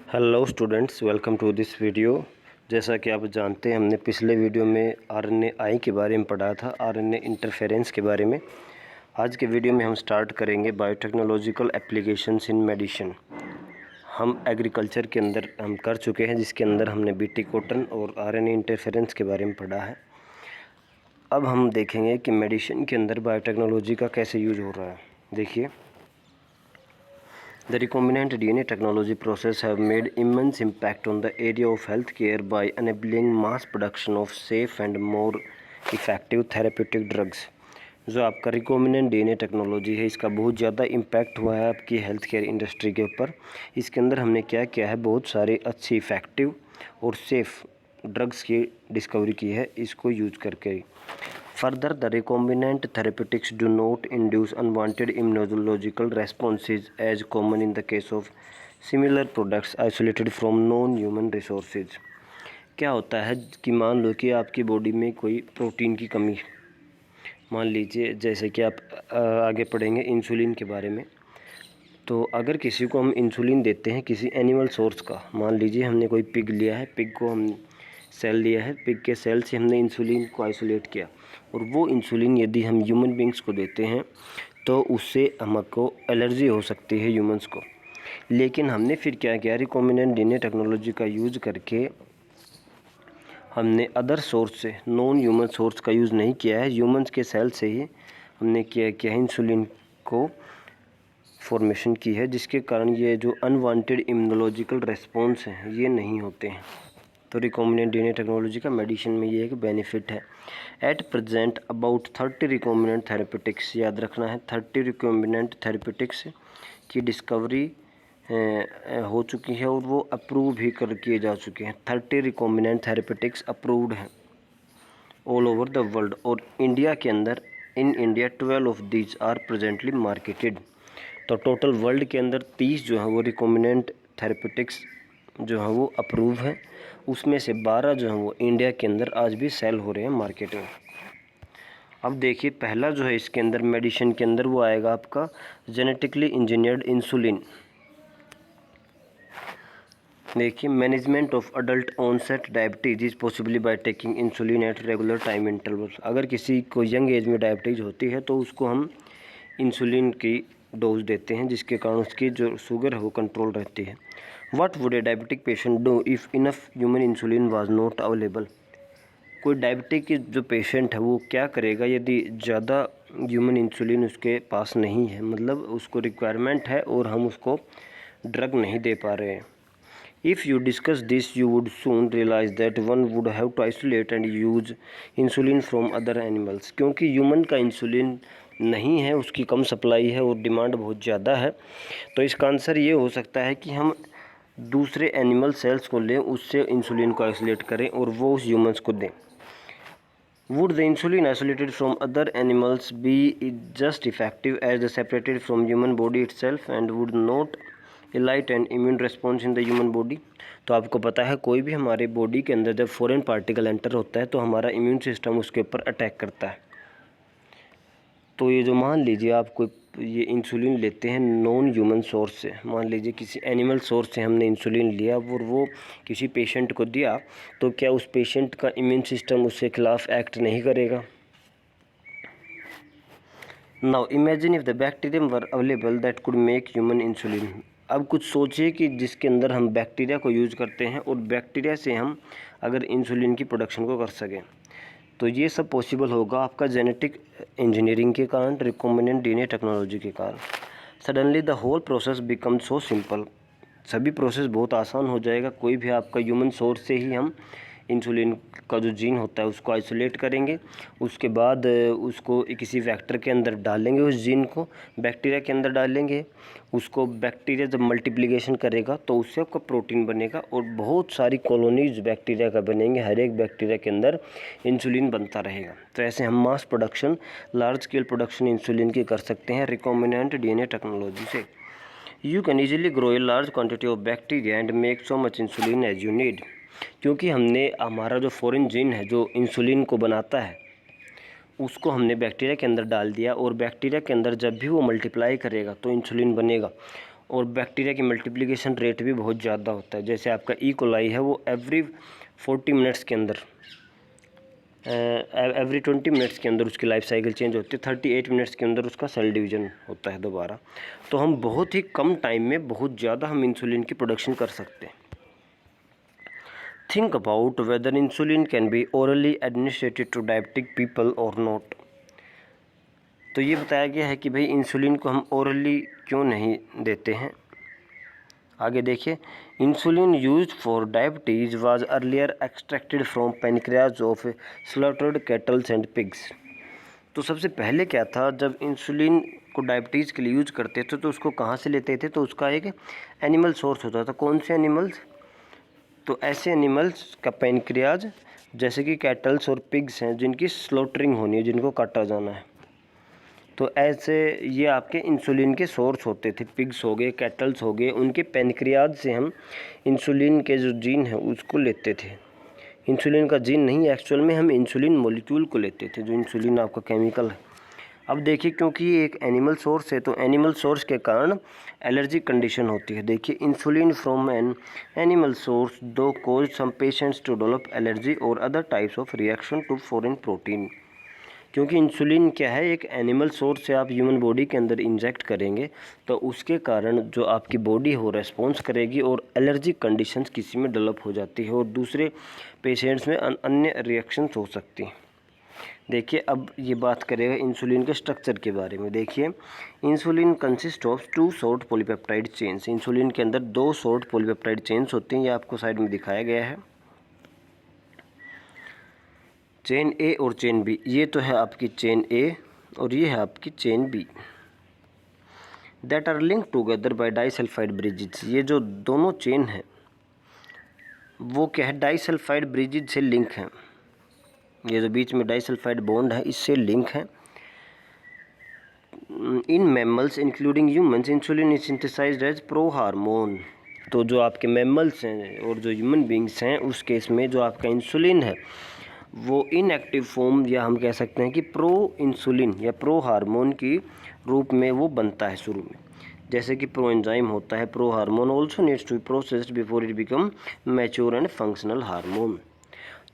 Hello students, welcome to this video. जैसा कि आप जानते हैं, हमने पिछले वीडियो में आरएनए के बारे में पढ़ा था, आरएनए इंटरफेरेंस के बारे में। आज के वीडियो में हम स्टार्ट करेंगे बायोटेक्नोलॉजिकल एप्लीकेशंस इन मेडिसिन। हम एग्रीकल्चर के अंदर हम कर चुके हैं, जिसके अंदर हमने बीटी कॉटन और आरएनए इंटरफेरेंस के बारे में पढ़ा है। अब हम देखेंगे कि मेडिसिन के अंदर बायोटेक्नोलॉजी का कैसे यूज हो रहा है। देखिए, The recombinant DNA technology process have made immense impact on the area of healthcare by enabling mass production of safe and more effective therapeutic drugs। जो आपका रिकॉम्बिनेंट डीएनए टेक्नोलॉजी है, इसका बहुत ज़्यादा इम्पैक्ट हुआ है आपकी हेल्थ केयर इंडस्ट्री के ऊपर। इसके अंदर हमने क्या किया है, बहुत सारे अच्छी इफ़ेक्टिव और सेफ़ ड्रग्स की डिस्कवरी की है इसको यूज करके। Further, the recombinant therapeutics do not induce unwanted immunological responses as common in the case of similar products isolated from non-human resources। क्या होता है कि मान लो कि आपकी बॉडी में कोई प्रोटीन की कमी, मान लीजिए जैसे कि आप आगे पढ़ेंगे इंसुलिन के बारे में। तो अगर किसी को हम इंसुलिन देते हैं किसी एनिमल सोर्स का, मान लीजिए हमने कोई पिग लिया है, पिग को हम सेल लिया है, पिग के सेल से हमने इंसुलिन को आइसोलेट किया, और वो इंसुलिन यदि हम ह्यूमन बींग्स को देते हैं तो उससे हमको एलर्जी हो सकती है ह्यूमंस को। लेकिन हमने फिर क्या किया, रिकॉम्बिनेंट डीएनए टेक्नोलॉजी का यूज़ करके हमने अदर सोर्स से, नॉन ह्यूमन सोर्स का यूज़ नहीं किया है, ह्यूमंस के सेल से ही हमने किया है इंसुलिन को फॉर्मेशन की है, जिसके कारण ये जो अनवांटेड इम्यूनोलॉजिकल रेस्पॉन्स हैं ये नहीं होते हैं। तो रिकॉम्बिनेंट डीएनए टेक्नोलॉजी का मेडिसिन में ये एक बेनिफिट है। At present about 30 recombinant therapeutics, याद रखना है 30 रिकॉम्बिनेंट थेरेपेटिक्स की डिस्कवरी हो चुकी है और वो अप्रूव भी कर किए जा चुके हैं। 30 रिकॉम्बिनेंट थेरेपेटिक्स अप्रूव्ड हैं ऑल ओवर द वर्ल्ड, और इंडिया के अंदर in India 12 of these are presently marketed. तो टोटल वर्ल्ड के अंदर 30 जो है वो रिकॉम्बिनेंट थेरेपेटिक्स जो है वो अप्रूव है, उसमें से 12 जो है वो इंडिया के अंदर आज भी सेल हो रहे हैं मार्केट में। अब देखिए, पहला जो है इसके अंदर मेडिसिन के अंदर वो आएगा आपका जेनेटिकली इंजीनियर्ड इंसुलिन। देखिए, management of adult onset diabetes is possibly by taking insulin at regular time interval. अगर किसी को यंग एज में डायबिटीज़ होती है तो उसको हम इंसुलिन की डोज देते हैं, जिसके कारण उसकी जो शुगर है वो कंट्रोल रहती है। What would a diabetic patient do if enough human insulin was not available. कोई डायबिटिक जो पेशेंट है वो क्या करेगा यदि ज़्यादा ह्यूमन इंसुलिन उसके पास नहीं है, मतलब उसको रिक्वायरमेंट है और हम उसको ड्रग नहीं दे पा रहे हैं। If you discuss this, you would soon realize that one would have to isolate and use insulin from other animals। क्योंकि ह्यूमन का इंसुलिन नहीं है, उसकी कम सप्लाई है और डिमांड बहुत ज़्यादा है, तो इसका आंसर ये हो सकता है कि हम दूसरे एनिमल सेल्स को लें, उससे इंसुलिन को आइसोलेट करें और वो उस ह्यूमन्स को दें। Would the insulin isolated from other animals be just effective as the separated from human body itself and would not elicit an immune response in the human body। तो आपको पता है कोई भी हमारे बॉडी के अंदर जब फॉरेन पार्टिकल एंटर होता है तो हमारा इम्यून सिस्टम उसके ऊपर अटैक करता है। तो ये जो मान लीजिए आप कोई ये इंसुलिन लेते हैं नॉन ह्यूमन सोर्स से, मान लीजिए किसी एनिमल सोर्स से हमने इंसुलिन लिया और वो किसी पेशेंट को दिया, तो क्या उस पेशेंट का इम्यून सिस्टम उसके खिलाफ एक्ट नहीं करेगा। Now imagine if the bacterium were available that could make human insulin. अब कुछ सोचिए कि जिसके अंदर हम बैक्टीरिया को यूज़ करते हैं और बैक्टीरिया से हम अगर इंसुलिन की प्रोडक्शन को कर सकें, तो ये सब पॉसिबल होगा आपका जेनेटिक इंजीनियरिंग के कारण, रिकॉम्बिनेंट डीएनए टेक्नोलॉजी के कारण। Suddenly the whole process become so simple. सभी प्रोसेस बहुत आसान हो जाएगा। कोई भी आपका ह्यूमन सोर्स से ही हम इंसुलिन का जो जीन होता है उसको आइसोलेट करेंगे, उसके बाद उसको किसी वेक्टर के अंदर डालेंगे, उस जीन को बैक्टीरिया के अंदर डालेंगे, उसको बैक्टीरिया जब मल्टीप्लिकेशन करेगा तो उससे आपका प्रोटीन बनेगा और बहुत सारी कॉलोनीज बैक्टीरिया का बनेंगे, हर एक बैक्टीरिया के अंदर इंसुलिन बनता रहेगा। तो ऐसे हम mass production, large scale production insulin की कर सकते हैं रिकॉम्बिनेंट डीएनए टेक्नोलॉजी से। You can easily grow a large quantity of bacteria and make so much insulin as you need. क्योंकि हमने हमारा जो फॉरेन जीन है जो इंसुलिन को बनाता है उसको हमने बैक्टीरिया के अंदर डाल दिया, और बैक्टीरिया के अंदर जब भी वो मल्टीप्लाई करेगा तो इंसुलिन बनेगा, और बैक्टीरिया की मल्टीप्लिकेशन रेट भी बहुत ज़्यादा होता है। जैसे आपका ई कोलाई है वो एवरी 20 मिनट्स के अंदर उसकी लाइफ साइकिल चेंज होती है, 38 मिनट्स के अंदर उसका सेल डिवीज़न होता है दोबारा। तो हम बहुत ही कम टाइम में बहुत ज़्यादा हम इंसुलिन की प्रोडक्शन कर सकते हैं। Think about whether insulin can be orally administered to diabetic people और नॉट। तो ये बताया गया है कि भाई इंसुलिन को हम ओरली क्यों नहीं देते हैं। आगे देखिए, insulin used for diabetes was earlier extracted from pancreas of slaughtered kettles and pigs. तो सबसे पहले क्या था, जब इंसुलिन को डायबिटीज़ के लिए यूज करते थे तो उसको कहाँ से लेते थे, तो उसका एक एनिमल सोर्स होता था। कौन से एनिमल्स, तो ऐसे एनिमल्स का पैनक्रियाज जैसे कि कैटल्स और पिग्स हैं जिनकी स्लॉटरिंग होनी है, जिनको काटा जाना है। तो ऐसे ये आपके इंसुलिन के सोर्स होते थे। पिग्स हो गए, कैटल्स हो गए, उनके पैनक्रियाज से हम इंसुलिन के जो जीन है उसको लेते थे। इंसुलिन का जीन नहीं, एक्चुअल में हम इंसुलिन मॉलिक्यूल को लेते थे, जो इंसुलिन आपका केमिकल है। अब देखिए, क्योंकि ये एक एनिमल सोर्स है तो एनिमल सोर्स के कारण एलर्जी कंडीशन होती है। देखिए, insulin from an animal source do cause some patients to develop allergy और other types of reaction to foreign protein. क्योंकि इंसुलिन क्या है, एक एनिमल सोर्स से आप ह्यूमन बॉडी के अंदर इंजेक्ट करेंगे तो उसके कारण जो आपकी बॉडी हो रेस्पॉन्स करेगी और एलर्जी कंडीशंस किसी में डेवलप हो जाती है और दूसरे पेशेंट्स में अन्य रिएक्शंस हो सकती हैं। देखिए, अब ये बात करेगा इंसुलिन के स्ट्रक्चर के बारे में। देखिए, insulin consist of 2 short polypeptide chains. Insulin के अंदर 2 शॉर्ट पॉलीपेप्टाइड चेन्स होती हैं, ये आपको साइड में दिखाया गया है, चेन ए और चेन बी। ये तो है आपकी चेन ए और ये है आपकी chain B. That are link together by disulphide bridges. ये जो दोनों चेन हैं वो क्या है, डाइसल्फाइड ब्रिजेज से लिंक हैं। ये जो बीच में डाइसल्फाइड बॉन्ड है इससे लिंक है। In mammals including humans insulin is synthesized as pro hormone. तो जो आपके मैमल्स हैं और जो ह्यूमन बींग्स हैं उस केस में जो आपका इंसुलिन है वो इनएक्टिव फॉर्म या हम कह सकते हैं कि प्रो इंसुलिन या प्रो हार्मोन की रूप में वो बनता है शुरू में। जैसे कि प्रो एंजाइम होता है, pro hormone also needs to be processed before it become mature and functional hormone.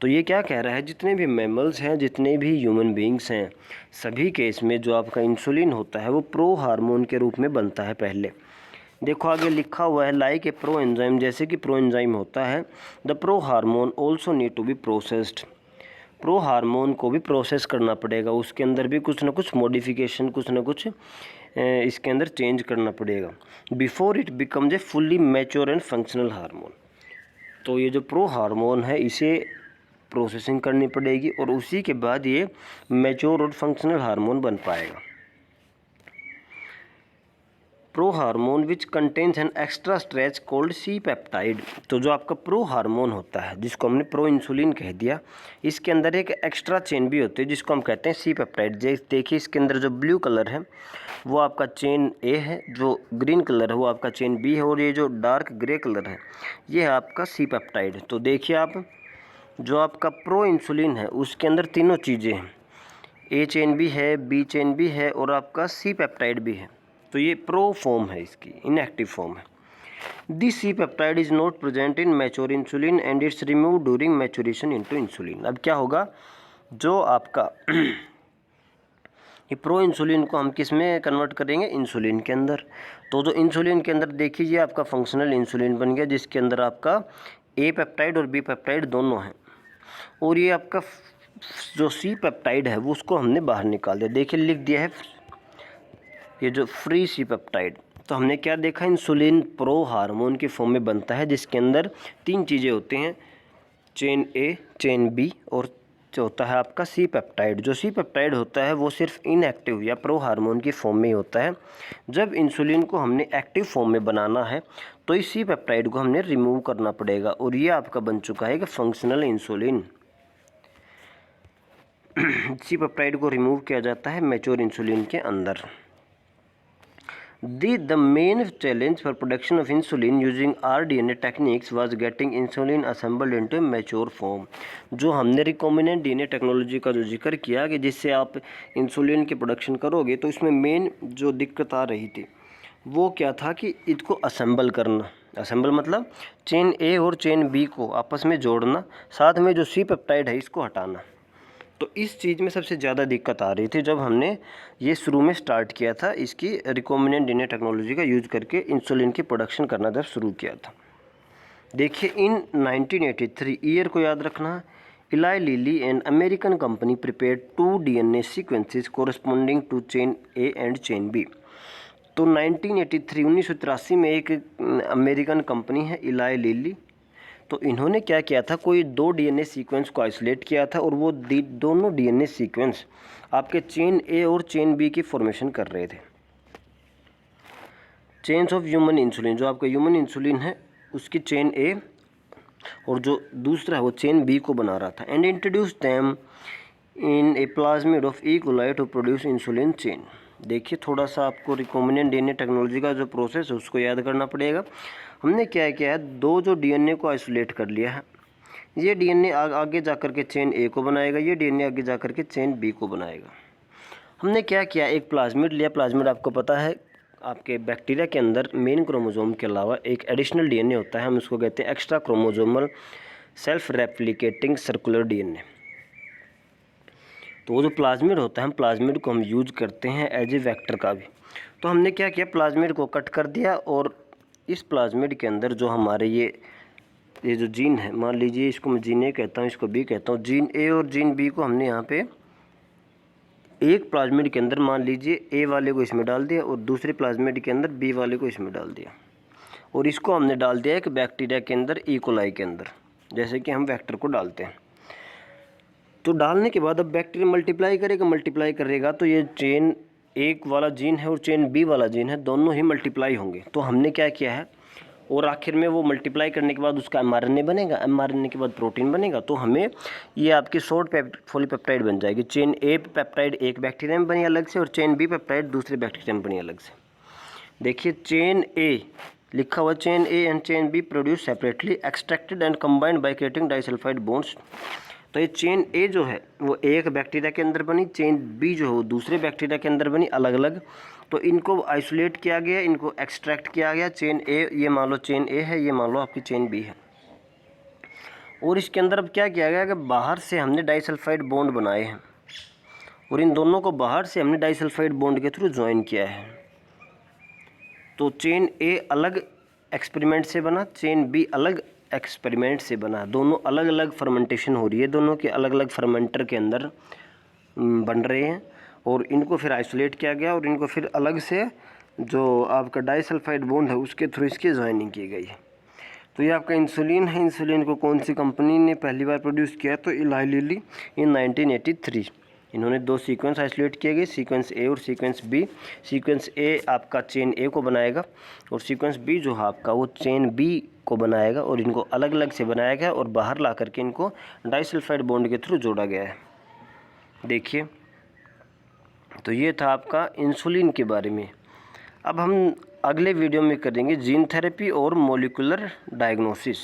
तो ये क्या कह रहा है, जितने भी मैमल्स हैं, जितने भी ह्यूमन बींग्स हैं, सभी केस में जो आपका इंसुलिन होता है वो प्रो हार्मोन के रूप में बनता है पहले। देखो आगे लिखा हुआ है, लाइक ए प्रो एंजाइम, जैसे कि प्रो एंजाइम होता है, the pro hormone also need to be processed. Pro hormone को भी प्रोसेस करना पड़ेगा, उसके अंदर भी कुछ ना कुछ मॉडिफिकेशन, कुछ ना कुछ इसके अंदर चेंज करना पड़ेगा before it becomes a fully mature and functional hormone. तो ये जो प्रो हार्मोन है इसे प्रोसेसिंग करनी पड़ेगी और उसी के बाद ये मैच्योर और फंक्शनल हार्मोन बन पाएगा। Pro hormone which contains an extra stretch called C peptide. तो जो आपका प्रो हार्मोन होता है जिसको हमने प्रो इंसुलिन कह दिया, इसके अंदर एक एक्स्ट्रा चेन भी होती है जिसको हम कहते हैं सी पेप्टाइड। देखिए इसके अंदर जो ब्लू कलर है वो आपका चेन ए है, जो ग्रीन कलर है वो आपका चेन बी है और ये जो डार्क ग्रे कलर है ये है आपका सी पेप्टाइड। तो देखिए आप, जो आपका प्रो इंसुलिन है उसके अंदर तीनों चीज़ें हैं, ए चेन भी है, बी चेन भी है और आपका सी पेप्टाइड भी है। तो ये प्रो फॉर्म है, इसकी इनएक्टिव फॉर्म है। This C peptide is not present in mature insulin and it's remove during maturation into insulin. अब क्या होगा, जो आपका ये प्रो इंसुलिन को हम किस में कन्वर्ट करेंगे, इंसुलिन के अंदर। तो जो इंसुलिन के अंदर देखिए ये आपका फंक्शनल इंसुलिन बन गया जिसके अंदर आपका ए पेप्टाइड और बी पेप्टाइड दोनों हैं और ये आपका जो सी पेप्टाइड है वो उसको हमने बाहर निकाल दिया। देखिए लिख दिया है ये जो फ्री सी पेप्टाइड। तो हमने क्या देखा, इंसुलिन प्रो हार्मोन के फॉर्म में बनता है जिसके अंदर तीन चीज़ें होती हैं, चेन ए, चेन बी और जो होता है आपका सी पेप्टाइड। जो सी पेप्टाइड होता है वो सिर्फ इनएक्टिव या प्रो हार्मोन की फॉर्म में ही होता है। जब इंसुलिन को हमने एक्टिव फॉर्म में बनाना है तो इस सी पेप्टाइड को हमने रिमूव करना पड़ेगा और ये आपका बन चुका है कि फंक्शनल इंसुलिन। सी पेप्टाइड को रिमूव किया जाता है मैच्योर इंसुलिन के अंदर। The main challenge for production of insulin using rDNA techniques was getting insulin assembled into a mature form। जो हमने रिकॉम्बिनेंट डीएनए टेक्नोलॉजी का जो जिक्र किया कि जिससे आप इंसुलिन की प्रोडक्शन करोगे, तो इसमें मेन जो दिक्कत आ रही थी वो क्या था कि इसको असेंबल करना। असेंबल मतलब चेन ए और चेन बी को आपस में जोड़ना, साथ में जो सी पेप्टाइड है इसको हटाना। तो इस चीज़ में सबसे ज़्यादा दिक्कत आ रही थी जब हमने ये शुरू में स्टार्ट किया था, इसकी रिकॉम्बिनेंट डीएनए टेक्नोलॉजी का यूज़ करके इंसुलिन की प्रोडक्शन करना जब शुरू किया था। देखिए इन 1983 ईयर को याद रखना, Eli Lilly and American company prepared 2 DNA sequences corresponding to chain A and chain B. तो 1983 में एक अमेरिकन कंपनी है इलाई लिली, तो इन्होंने क्या किया था, कोई 2 डीएनए सीक्वेंस को आइसोलेट किया था और वो दोनों डीएनए सीक्वेंस आपके चेन ए और चेन बी की फॉर्मेशन कर रहे थे। चेन्स ऑफ ह्यूमन इंसुलिन, जो आपका ह्यूमन इंसुलिन है उसकी चेन ए और जो दूसरा है वो चेन बी को बना रहा था। And introduce them in a plasmid of E coli to produce insulin chain. देखिए थोड़ा सा आपको रिकॉम्बिनेंट डीएनए टेक्नोलॉजी का जो प्रोसेस है उसको याद करना पड़ेगा। हमने क्या किया है, 2 जो डीएनए को आइसोलेट कर लिया है, ये डीएनए आगे जाकर के चेन ए को बनाएगा, ये डीएनए आगे जाकर के चेन बी को बनाएगा। हमने क्या किया, एक प्लाज्मिड लिया। प्लाज्मिड आपको पता है आपके बैक्टीरिया के अंदर मेन क्रोमोसोम के अलावा एक एडिशनल डीएनए होता है, हम उसको कहते हैं extra chromosomal self replicating circular DNA. तो वो जो प्लाज्मिड होता है, हम प्लाज्मिड को हम यूज करते हैं एज ए वेक्टर का भी। तो हमने क्या किया, प्लाज्मिड को कट कर दिया और इस प्लाज्मिड के अंदर जो हमारे ये जो जीन है, मान लीजिए इसको मैं जीन ए कहता हूँ, इसको बी कहता हूँ, जीन ए और जीन बी को हमने यहाँ पे एक प्लाज्मिड के अंदर मान लीजिए ए वाले को इसमें डाल दिया और दूसरे प्लाज्मिड के अंदर बी वाले को इसमें डाल दिया, और इसको हमने डाल दिया एक बैक्टीरिया के अंदर, ई कोलाई के अंदर, जैसे कि हम वेक्टर को डालते हैं। तो डालने के बाद अब बैक्टीरिया मल्टीप्लाई करेगा तो ये चेन एक वाला जीन है और चेन बी वाला जीन है, दोनों ही मल्टीप्लाई होंगे। तो हमने क्या किया है, और आखिर में वो मल्टीप्लाई करने के बाद उसका एमआरएनए बनेगा, एमआरएनए के बाद प्रोटीन बनेगा। तो हमें ये आपकी शॉर्ट पॉलीपेप्टाइड बन जाएगी। चेन ए पेप्टाइड एक बैक्टीरिया में बनी अलग से और चेन बी पेप्टाइड दूसरे बैक्टीरिया में बनी अलग से। देखिए चेन ए लिखा हुआ, chain A and chain B produce separately extracted and combined by creating disulphide bonds. तो ये चेन ए जो है वो एक बैक्टीरिया के अंदर बनी, चेन बी जो है वो दूसरे बैक्टीरिया के अंदर बनी अलग अलग। तो इनको आइसोलेट किया गया, इनको एक्सट्रैक्ट किया गया। चेन ए, ये मान लो चेन ए है, ये मान लो आपकी चेन बी है। और इसके अंदर अब क्या किया गया कि बाहर से हमने डाइसल्फाइड बॉन्ड बनाए हैं और इन दोनों को बाहर से हमने डाइसल्फाइड बॉन्ड के थ्रू ज्वाइन किया है। तो चेन ए अलग एक्सपेरिमेंट से बना, चेन बी अलग एक्सपेरिमेंट से बना, दोनों अलग अलग फर्मेंटेशन हो रही है, दोनों के अलग अलग फर्मेंटर के अंदर बन रहे हैं। और इनको फिर आइसोलेट किया गया और इनको फिर अलग से जो आपका डाइसल्फाइड बॉन्ड है उसके थ्रू इसकी ज्वाइनिंग की गई है। तो ये आपका इंसुलिन है। इंसुलिन को कौन सी कंपनी ने पहली बार प्रोड्यूस किया, तो इलाई लिली इन 1983। इन्होंने 2 सीक्वेंस आइसोलेट किए गए, सीक्वेंस ए और सीक्वेंस बी। सीक्वेंस ए आपका चेन ए को बनाएगा और सीक्वेंस बी जो है आपका वो चेन बी को बनाएगा, और इनको अलग अलग से बनाया गया और बाहर ला करके इनको डाइसल्फाइड बॉन्ड के थ्रू जोड़ा गया है। देखिए तो ये था आपका इंसुलिन के बारे में। अब हम अगले वीडियो में करेंगे जीन थेरेपी और मॉलिक्यूलर डायग्नोसिस।